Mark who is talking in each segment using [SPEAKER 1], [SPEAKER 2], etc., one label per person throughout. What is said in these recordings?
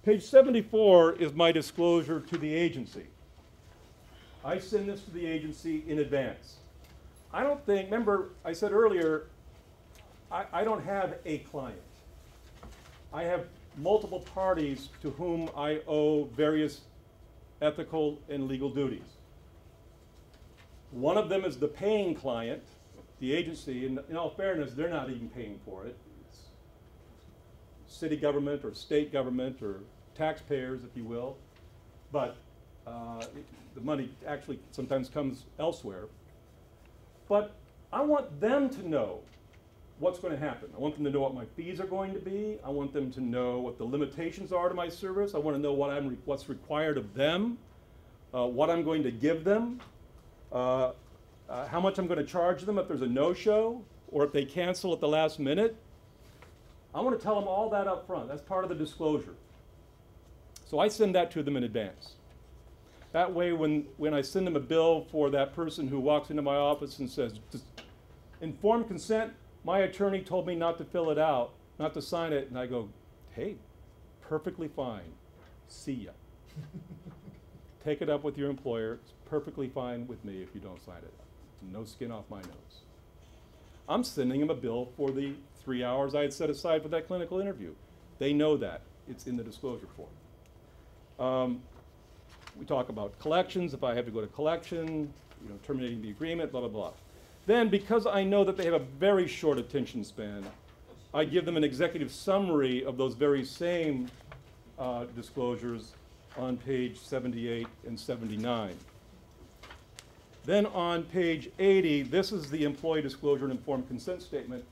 [SPEAKER 1] Page 74 is my disclosure to the agency. I send this to the agency in advance. I don't think, remember I said earlier, I don't have a client. I have multiple parties to whom I owe various ethical and legal duties. One of them is the paying client, the agency, and in all fairness, they're not even paying for it. It's city government or state government or taxpayers, if you will, but the money actually sometimes comes elsewhere. But I want them to know what's going to happen. I want them to know what my fees are going to be. I want them to know what the limitations are to my service. I want to know what's required of them, what I'm going to give them, how much I'm going to charge them if there's a no-show or if they cancel at the last minute. I want to tell them all that up front. That's part of the disclosure. So I send that to them in advance. That way, when I send them a bill for that person who walks into my office and says, informed consent, my attorney told me not to fill it out, not to sign it, and I go, hey, perfectly fine, see ya. Take it up with your employer, it's perfectly fine with me if you don't sign it. No skin off my nose. I'm sending them a bill for the 3 hours I had set aside for that clinical interview. They know that, it's in the disclosure form. We talk about collections, if I have to go to collection, terminating the agreement, blah, blah, blah. Then, because I know that they have a very short attention span, I give them an executive summary of those very same disclosures on page 78 and 79. Then on page 80, this is the employee disclosure and informed consent statement.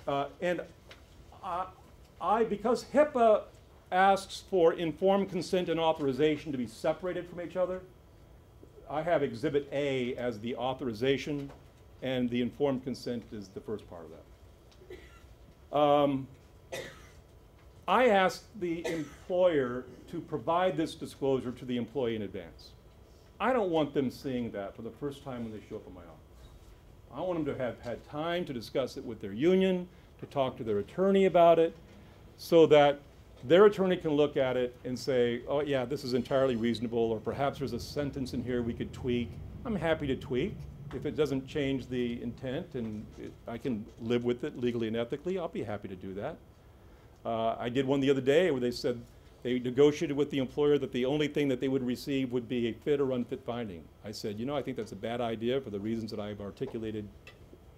[SPEAKER 1] Because HIPAA asks for informed consent and authorization to be separated from each other, I have Exhibit A as the authorization, and the informed consent is the first part of that. I asked the employer to provide this disclosure to the employee in advance. I don't want them seeing that for the first time when they show up in my office. I want them to have had time to discuss it with their union, to talk to their attorney about it, so that their attorney can look at it and say, oh yeah, this is entirely reasonable, or perhaps there's a sentence in here we could tweak. I'm happy to tweak. If it doesn't change the intent and I can live with it legally and ethically, I'll be happy to do that. I did one the other day where they said they negotiated with the employer that the only thing that they would receive would be a fit or unfit finding. I said, I think that's a bad idea for the reasons that I've articulated,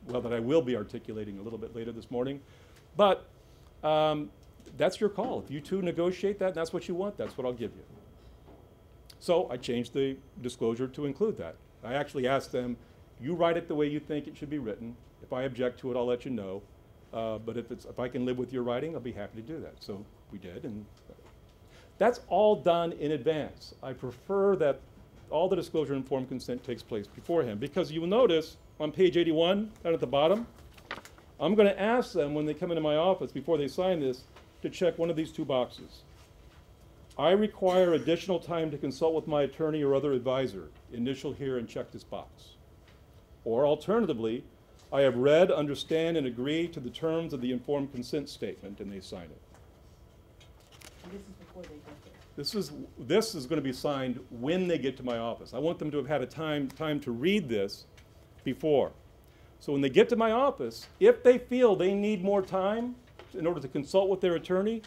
[SPEAKER 1] well, that I will be articulating a little bit later this morning. But that's your call. If you two negotiate that and that's what you want, that's what I'll give you. So I changed the disclosure to include that. I actually asked them, you write it the way you think it should be written. If I object to it, I'll let you know. But if I can live with your writing, I'll be happy to do that. So we did, and that's all done in advance. I prefer that all the disclosure and informed consent takes place beforehand, because you will notice on page 81, down at the bottom, I'm going to ask them when they come into my office before they sign this to check one of these two boxes. I require additional time to consult with my attorney or other advisor. Initial here and check this box. Or alternatively, I have read, understand, and agree to the terms of the informed consent statement, and they sign it.
[SPEAKER 2] And this is before they get there.
[SPEAKER 1] This is going to be signed when they get to my office. I want them to have had a time to read this before. So when they get to my office, if they feel they need more time in order to consult with their attorney,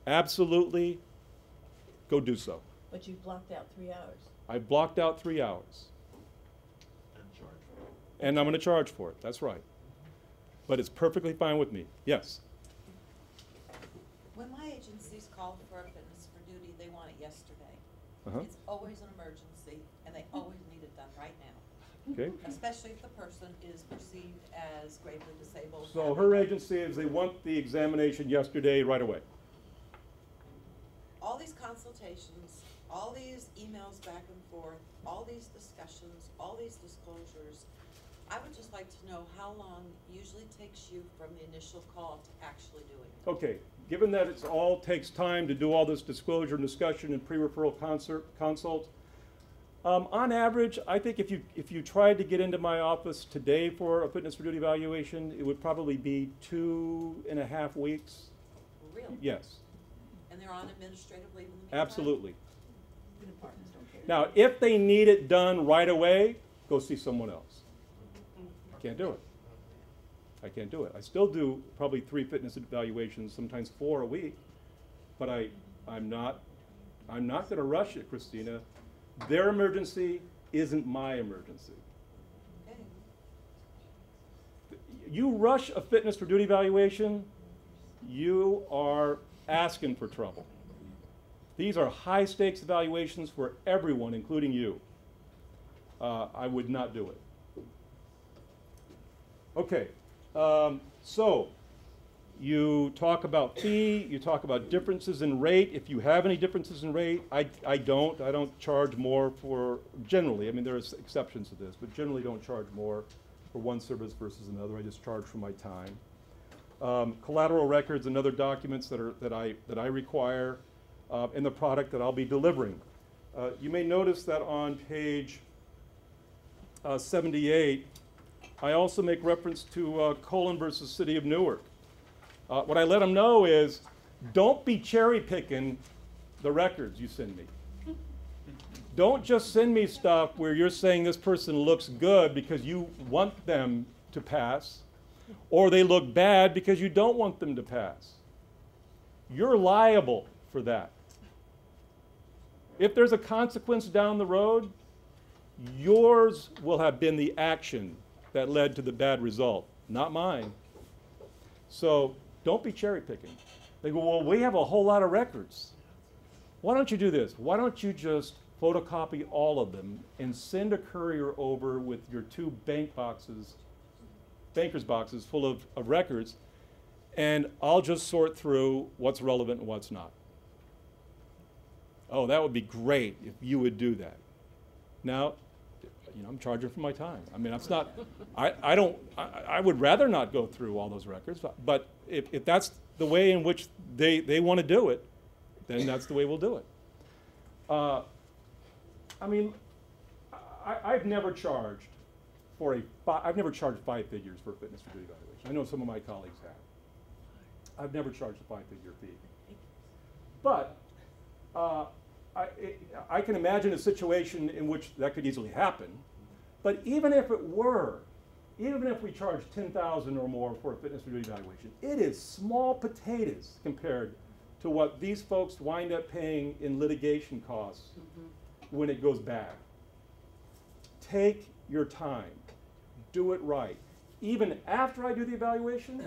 [SPEAKER 1] absolutely go do so.
[SPEAKER 2] But you've blocked out 3 hours.
[SPEAKER 1] I blocked out 3 hours. And I'm going to charge for it, that's right. But it's perfectly fine with me. Yes?
[SPEAKER 3] When my agencies call for a fitness for duty, they want it yesterday. It's always an emergency, and they always need it done right now.
[SPEAKER 1] Okay.
[SPEAKER 3] Especially if the person is perceived as gravely disabled.
[SPEAKER 1] So her agency is they want the examination yesterday, right away.
[SPEAKER 3] All these consultations, all these emails back and forth, all these discussions, all these disclosures, I would just like to know how long it usually takes you from the initial call to actually doing it.
[SPEAKER 1] Okay, given that it all takes time to do all this disclosure and discussion and pre-referral consult, on average, I think if you tried to get into my office today for a fitness for duty evaluation, it would probably be 2.5 weeks.
[SPEAKER 3] Really?
[SPEAKER 1] Yes.
[SPEAKER 3] And and they're on administrative leave in the meantime?
[SPEAKER 1] Absolutely.
[SPEAKER 2] The departments don't care.
[SPEAKER 1] Now, if they need it done right away, go see someone else. I can't do it. I can't do it. I still do probably 3 fitness evaluations, sometimes 4 a week, but I'm not gonna rush it, Christina. Their emergency isn't my emergency.
[SPEAKER 3] Okay.
[SPEAKER 1] You rush a fitness for duty evaluation, you are asking for trouble. These are high stakes evaluations for everyone, including you. I would not do it. Okay, so you talk about fee, you talk about differences in rate. If you have any differences in rate, I don't charge more for, generally, I mean there are exceptions to this, but generally don't charge more for one service versus another. I just charge for my time. Collateral records and other documents that I require in the product that I'll be delivering. You may notice that on page 78, I also make reference to Colon versus City of Newark. What I let them know is, don't be cherry picking the records you send me. Don't just send me stuff where you're saying this person looks good because you want them to pass, or they look bad because you don't want them to pass. You're liable for that. If there's a consequence down the road, yours will have been the action that led to the bad result, not mine. So don't be cherry picking. They go, well, we have a whole lot of records. Why don't you do this? Why don't you just photocopy all of them and send a courier over with your 2 banker's boxes full of records, and I'll just sort through what's relevant and what's not. Oh, that would be great if you would do that. Now, you know, I'm charging for my time. I mean, it's not, I would rather not go through all those records, but if that's the way in which they want to do it, then that's the way we'll do it. I mean, I've never charged I've never charged 5 figures for a fitness for duty evaluation. I know some of my colleagues have. I've never charged a 5-figure fee. But I can imagine a situation in which that could easily happen. But even if it were, even if we charge $10,000 or more for a fitness for duty evaluation, it is small potatoes compared to what these folks wind up paying in litigation costs when it goes bad. Take your time. Do it right. Even after I do the evaluation,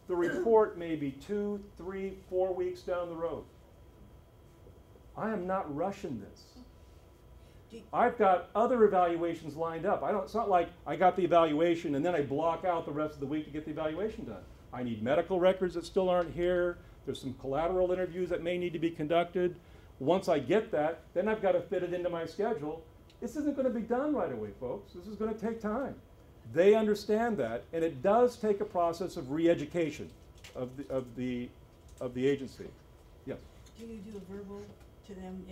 [SPEAKER 1] the report may be 2, 3, 4 weeks down the road. I am not rushing this. I've got other evaluations lined up. It's not like I got the evaluation and then I block out the rest of the week to get the evaluation done. I need medical records that still aren't here. There's some collateral interviews that may need to be conducted. Once I get that, then I've got to fit it into my schedule. This isn't going to be done right away, folks. This is going to take time. They understand that, and it does take a process of re-education of the agency. Yes.
[SPEAKER 2] Do you do a verbal to them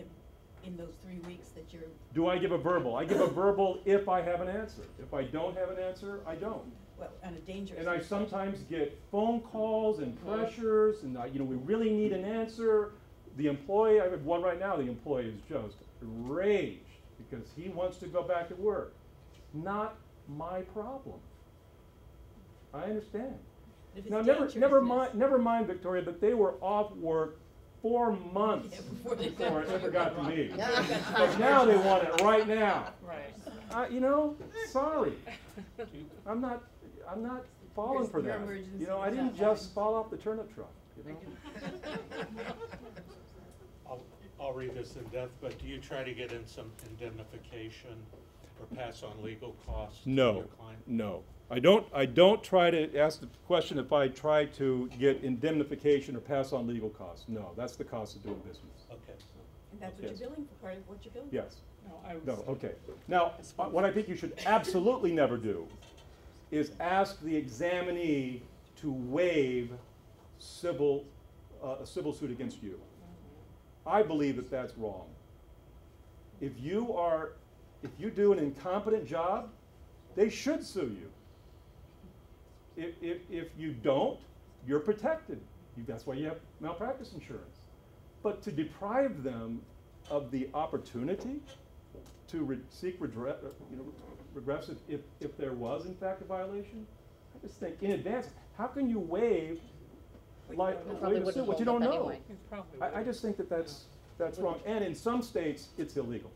[SPEAKER 2] in those 3 weeks that you're?
[SPEAKER 1] Do I give a verbal? I give a verbal if I have an answer. If I don't have an answer, I don't.
[SPEAKER 2] Well, on a dangerous.
[SPEAKER 1] And I sometimes get phone calls and pressures, and you know, we really need an answer. The employee, I have one right now, the employee is just enraged because he wants to go back to work. Not my problem. I understand.
[SPEAKER 2] If it's
[SPEAKER 1] Now,
[SPEAKER 2] dangerous,
[SPEAKER 1] never mind, Victoria, that they were off work 4 months
[SPEAKER 2] Yeah, before they
[SPEAKER 1] before it ever got to me.
[SPEAKER 2] Yeah.
[SPEAKER 1] But now they want it right now.
[SPEAKER 4] Right.
[SPEAKER 1] You know, sorry. I'm not falling for
[SPEAKER 2] Your
[SPEAKER 1] that.
[SPEAKER 2] emergency
[SPEAKER 1] You know, I
[SPEAKER 2] is
[SPEAKER 1] didn't
[SPEAKER 2] not
[SPEAKER 1] just fall off the turnip truck, you know?
[SPEAKER 4] I'll read this in depth, but do you try to get in some indemnification or pass on legal costs to your
[SPEAKER 1] No,
[SPEAKER 4] client?
[SPEAKER 1] no. I don't try to ask the question if I try to get indemnification or pass on legal costs. No, that's the cost of doing business.
[SPEAKER 4] Okay.
[SPEAKER 2] And that's what
[SPEAKER 1] Yes.
[SPEAKER 2] you're billing for, part of what you're billing.
[SPEAKER 1] Yes.
[SPEAKER 4] No, I was.
[SPEAKER 1] No, okay. Now, what I think you should absolutely never do is ask the examinee to waive a civil suit against you. I believe that that's wrong. If you do an incompetent job, they should sue you. If you don't, you're protected. That's why you have malpractice insurance. But to deprive them of the opportunity to seek redress, regress if there was in fact a violation, I just think in advance, how can you waive like,
[SPEAKER 5] It probably
[SPEAKER 1] waive a suit
[SPEAKER 5] wouldn't
[SPEAKER 1] what you
[SPEAKER 5] hold
[SPEAKER 1] don't
[SPEAKER 5] up
[SPEAKER 1] know?
[SPEAKER 5] anyway.
[SPEAKER 1] I just think that that's wrong, and in some states, it's illegal.